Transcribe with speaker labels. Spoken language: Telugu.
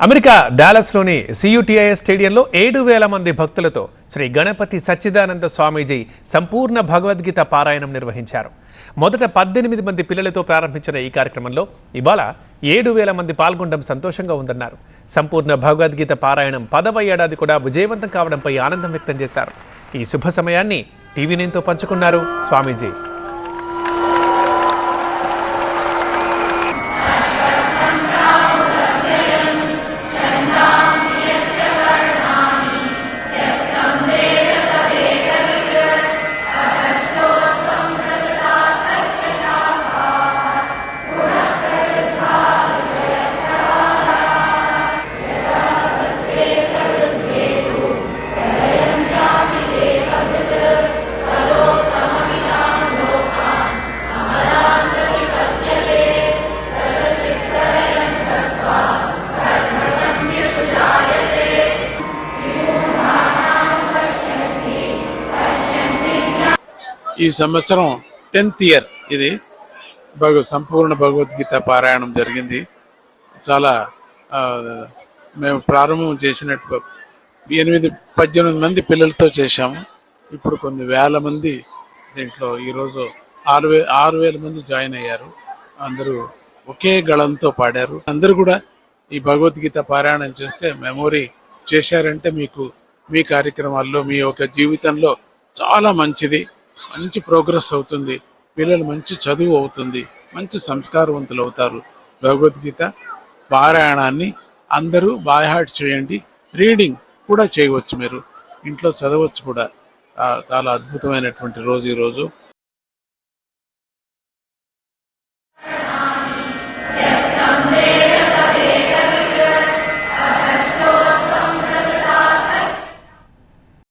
Speaker 1: అమెరికా డాలస్లోని సియుటిఐఎస్ స్టేడియంలో 7,000 మంది భక్తులతో శ్రీ గణపతి సచ్చిదానంద స్వామీజీ సంపూర్ణ భగవద్గీత పారాయణం నిర్వహించారు. మొదట 18 మంది పిల్లలతో ప్రారంభించిన ఈ కార్యక్రమంలో ఇవాళ 7,000 మంది పాల్గొనడం సంతోషంగా ఉందన్నారు. సంపూర్ణ భగవద్గీత పారాయణం 10వ ఏడాది కూడా విజయవంతం కావడంపై ఆనందం వ్యక్తం చేశారు. ఈ శుభ సమయాన్ని టీవీ నైన్తో పంచుకున్నారు స్వామీజీ.
Speaker 2: ఈ సంవత్సరం 10th ఇయర్ ఇది సంపూర్ణ భగవద్గీత పారాయణం జరిగింది. చాలా మేము ప్రారంభం చేసినట్టు 18 మంది పిల్లలతో చేశాము. ఇప్పుడు కొన్ని వేల మంది దీంట్లో ఈరోజు 6,000 మంది జాయిన్ అయ్యారు. అందరూ ఒకే గళంతో పాడారు. అందరూ కూడా ఈ భగవద్గీత పారాయణం చేస్తే మెమొరీ చేశారంటే మీకు మీ కార్యక్రమాల్లో మీ యొక్క జీవితంలో చాలా మంచిది, మంచి ప్రోగ్రెస్ అవుతుంది. పిల్లలు మంచి చదువు అవుతుంది, మంచి సంస్కారవంతులు అవుతారు. భగవద్గీత పారాయణాన్ని అందరూ బై హార్ట్ చేయండి. రీడింగ్ కూడా చేయవచ్చు, మీరు ఇంట్లో చదవచ్చు కూడా. చాలా అద్భుతమైనటువంటి రోజు ఈరోజు.